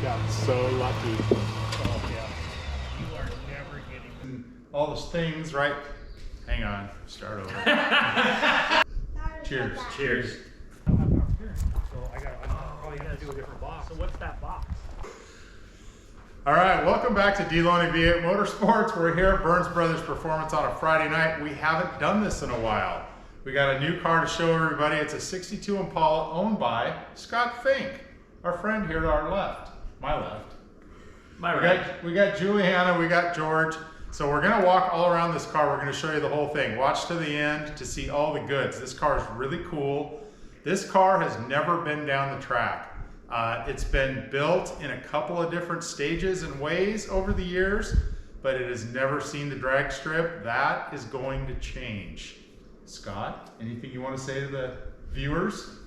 got so lucky. Oh, yeah. You are never getting all those things, right? Hang on, start over. Cheers. Cheers. I don't have power steering, so I'm probably gonna do a different box. So what's that box? All right, welcome back to D-Loney V8 Motorsports. We're here at Burns Brothers Performance on a Friday night. We haven't done this in a while. We got a new car to show everybody. It's a 62 Impala owned by Scott Fink, our friend here to our left, my left. My right. We got Juliana, we got George. So we're gonna walk all around this car. We're gonna show you the whole thing. Watch to the end to see all the goods. This car is really cool. This car has never been down the track. It's been built in a couple of different stages and ways over the years, but it has never seen the drag strip. That is going to change. Scott, anything you want to say to the viewers?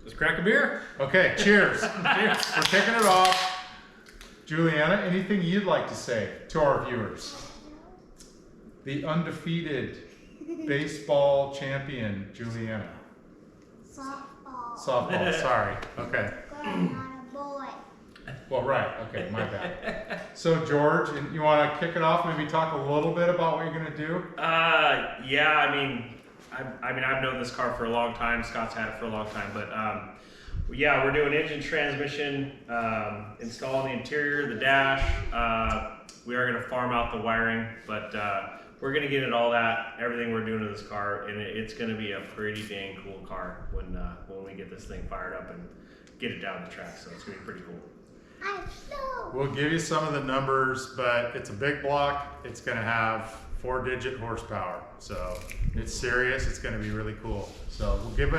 Just crack a beer. Okay, cheers. Cheers. We're kicking it off. Juliana, anything you'd like to say to our viewers? The undefeated baseball champion, Juliana. Softball. Softball, sorry. Okay. Girl, not a boy. Well, right. Okay, my bad. So, George, you want to kick it off? Maybe talk a little bit about what you're going to do? Yeah. I've known this car for a long time. Scott's had it for a long time, but yeah, we're doing engine, transmission, installing the interior, the dash. We are going to farm out the wiring, but we're going to get it all that, everything we're doing to this car, and it's going to be a pretty dang cool car when we get this thing fired up and get it down the track. So it's going to be pretty cool. I know. We'll give you some of the numbers, but it's a big block. It's going to have 4-digit horsepower. So it's serious. It's going to be really cool. So we'll give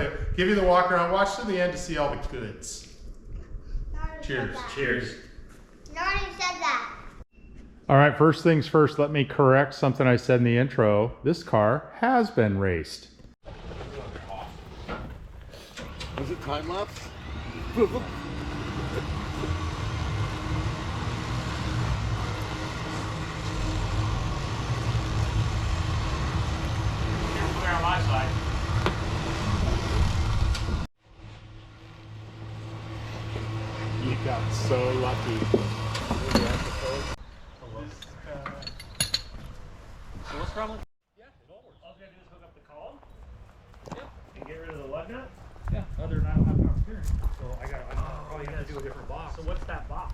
you the walk around. Watch to the end to see all the goods. Cheers. Cheers. Nobody said that. All right, first things first, let me correct something I said in the intro. This car has been raced. Was it time lapse? On my side. You got so lucky. So what's wrong with? Yeah, it all works. All you gotta do is hook up the column. Yep. And get rid of the lug nut. Yeah. Other than I don't have power steering, so I'm probably gonna do a different box. So what's that box?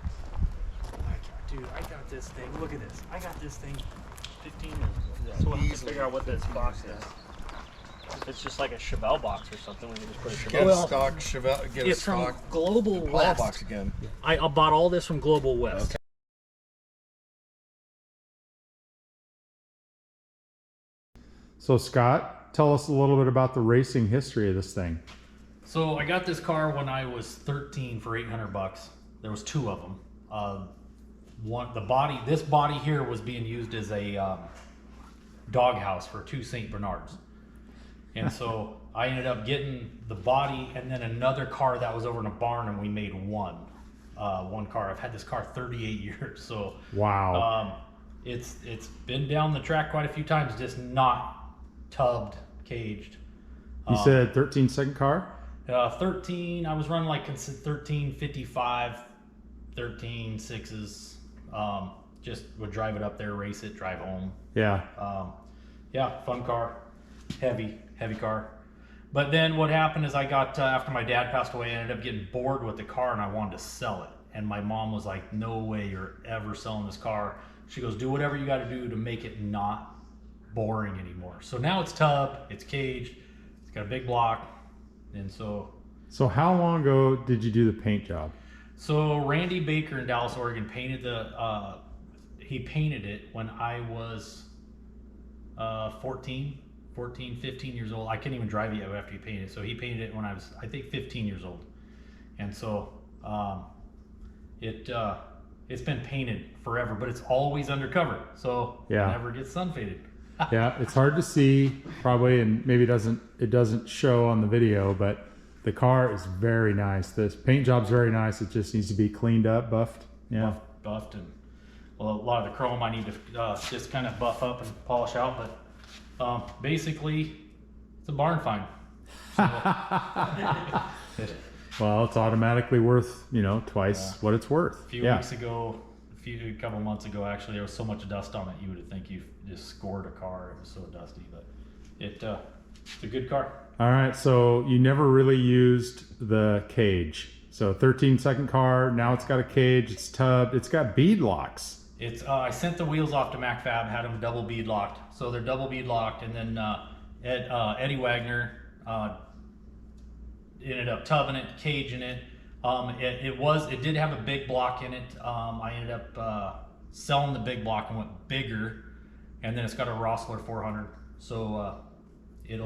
Dude, I got this thing. Look at this. I got this thing 15 years ago. So we'll have to figure out what this box is. If it's just like a Chevelle box or something, we can just put a Get Chevelle. a stock Chevelle. Get a It's from stock Global Impala West. box again. I bought all this from Global West. Okay. So Scott, tell us a little bit about the racing history of this thing. So I got this car when I was 13 for 800 bucks. There was two of them. This body here was being used as a doghouse for two St. Bernards. And so I ended up getting the body and then another car that was over in a barn, and we made one car. I've had this car 38 years. So Wow. it's been down the track quite a few times, just not tubbed, caged. You said 13-second car? 13, I was running like 13, 55, 13, 6s. Just would drive it up there, race it, drive home. Yeah. Yeah, fun car, heavy car. But then what happened is I got, after my dad passed away, I ended up getting bored with the car and I wanted to sell it. And my mom was like, no way you're ever selling this car. She goes, do whatever you got to do to make it not boring anymore. So now it's tubbed, it's caged, it's got a big block. And so how long ago did you do the paint job? So Randy Baker in Dallas, Oregon painted he painted it when I was 14, 15 years old. I couldn't even drive it yet after he painted it. So he painted it when I was, I think, 15 years old. And so it's been painted forever, but it's always undercover. So Yeah. it never gets sun faded. Yeah, it's hard to see probably, and maybe it doesn't show on the video, but the car is very nice. This paint job's very nice. It just needs to be cleaned up, buffed. Yeah. Buffed, and well, a lot of the chrome I need to just kind of buff up and polish out, but basically it's a barn find. So, Well, it's automatically worth, you know, twice what it's worth. A few weeks ago, a couple months ago, actually, there was so much dust on it, you would think you just scored a car. It was so dusty, but it's a good car. All right, so you never really used the cage. So 13-second car, now it's got a cage, it's tubbed, it's got bead locks. It's I sent the wheels off to MacFab, had them double bead locked. So they're double bead locked, and then Eddie Wagner ended up tubbing it, caging it. It did have a big block in it. I ended up selling the big block and went bigger, and then it's got a Rossler 400. So it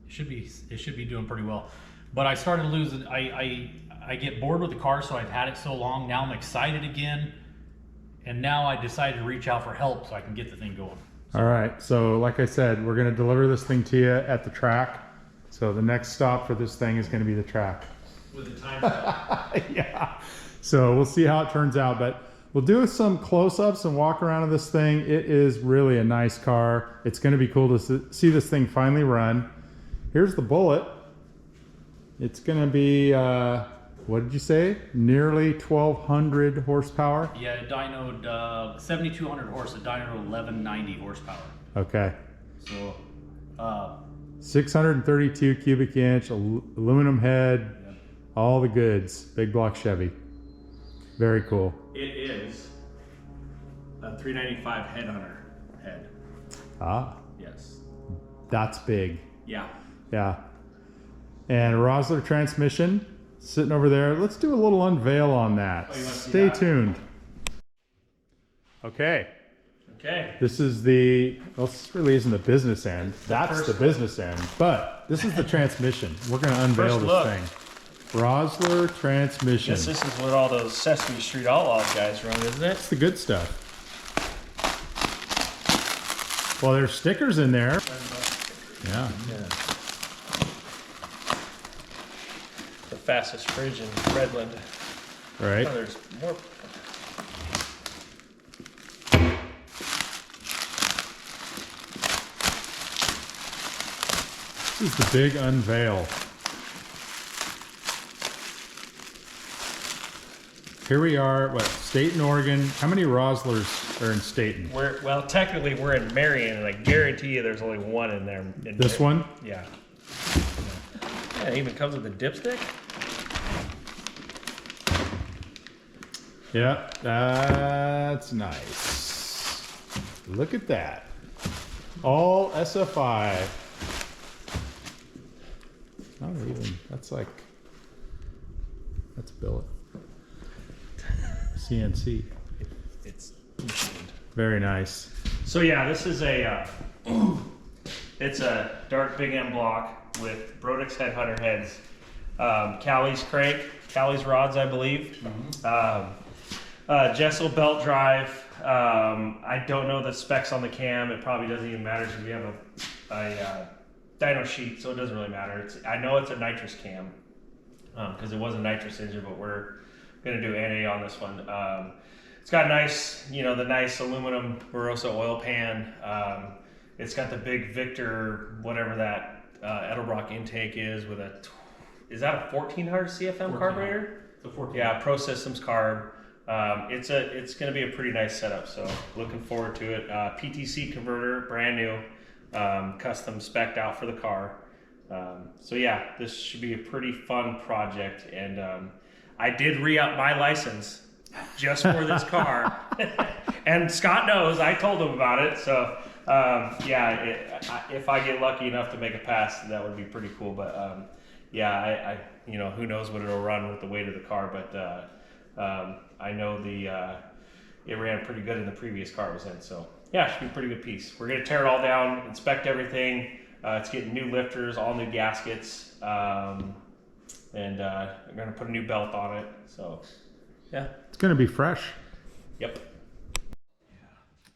should be doing pretty well. But I started losing. I get bored with the car, so I've had it so long. Now I'm excited again, and now I decided to reach out for help so I can get the thing going. All right, so like I said, we're gonna deliver this thing to you at the track. So the next stop for this thing is gonna be the track. With the time stop. Yeah, so we'll see how it turns out, but we'll do some close-ups and walk around of this thing. It is really a nice car. It's gonna be cool to see this thing finally run. Here's the Bullet. It's gonna be, what did you say? Nearly 1,200 horsepower? Yeah, it dynoed 7,200 horse. It dynoed 1,190 horsepower. Okay. So, 632 cubic inch, aluminum head, all the goods. Big block Chevy. Very cool. It is a 395 headhunter head. Ah, Yes. that's big. Yeah. Yeah. And a Rosler transmission sitting over there. Let's do a little unveil on that. Oh, you wanna see Stay that? tuned. Okay. Okay. This is well, this really isn't the business end. That's the business end. But this is the transmission. We're going to unveil First this look. thing. Rosler transmission. This is what all those Sesame Street Outlaws guys run, isn't it? It's the good stuff. Well, there's stickers in there. Yeah. The fastest fridge in Redland. Right. Oh, there's more. This is the big unveil. Here we are, Staten, Oregon. How many Roslers are in Staten? Well, technically we're in Marion, and I guarantee you there's only one in there. This one? Yeah. Yeah, it even comes with a dipstick. Yeah, that's nice. Look at that. All SFI. Not even, that's billet. CNC. It's machined. Very nice. So yeah, this is it's a dark big M block with Brodix headhunter heads, Callie's crank, Callie's rods, I believe. Jessel belt drive. I don't know the specs on the cam. It probably doesn't even matter because we have a dyno sheet, so it doesn't really matter. I know it's a nitrous cam because it was a nitrous engine, but we're gonna do NA on this one. It's got nice, the nice aluminum Barossa oil pan. It's got the big Victor, whatever that Edelbrock intake is with is that a 1400 CFM carburetor? The 14. Yeah, Pro Systems carb. It's going to be a pretty nice setup, so looking forward to it. PTC converter, brand new, custom spec'd out for the car. So yeah, this should be a pretty fun project, and I did re-up my license just for this car, and Scott knows. I told him about it, so if I get lucky enough to make a pass, that would be pretty cool. But yeah, who knows what it'll run with the weight of the car, but. I know it ran pretty good in the previous car it was in, so yeah, it should be a pretty good piece. We're gonna tear it all down, inspect everything. It's getting new lifters, all new gaskets, and we're gonna put a new belt on it. So yeah, It's going to be fresh. yep.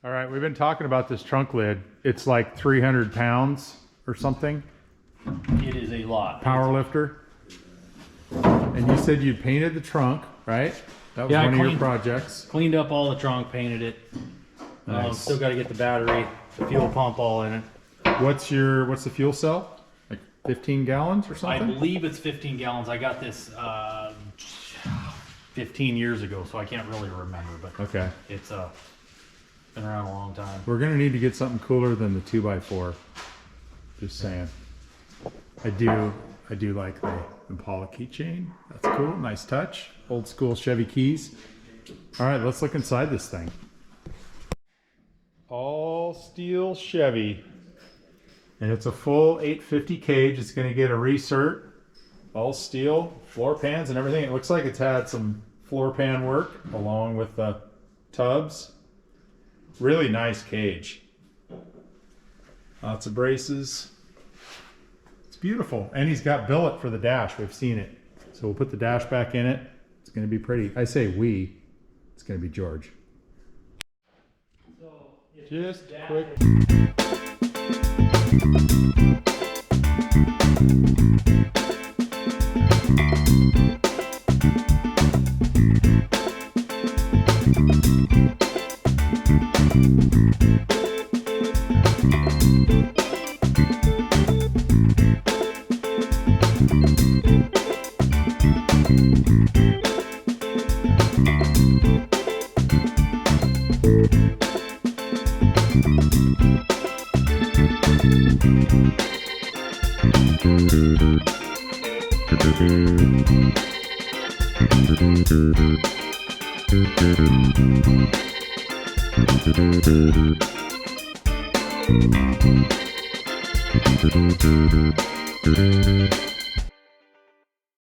All right, we've been talking about this trunk lid. It's like 300 pounds or something. It is a lot. Power lifter. And you said you painted the trunk, right? That was Yeah, I one of your cleaned- projects. Cleaned up all the trunk, painted it. Nice. Still got to get the battery, the fuel pump all in it. What's the fuel cell? Like 15 gallons or I something? believe it's 15 gallons. I got this 15 years ago, so I can't really remember, but Okay. it's been around a long time. We're gonna need to get something cooler than the 2x4. Just saying. I do like the Impala keychain. That's cool. Nice touch. Old school Chevy keys. All right, let's look inside this thing. All steel Chevy. And it's a full 850 cage. It's gonna get a recert. All steel, floor pans and everything. It looks like it's had some floor pan work along with the tubs. Really nice cage. Lots of braces. It's beautiful. And he's got billet for the dash. We've seen it. So we'll put the dash back in it. It's going to be pretty. I say we. It's going to be George. Just quick.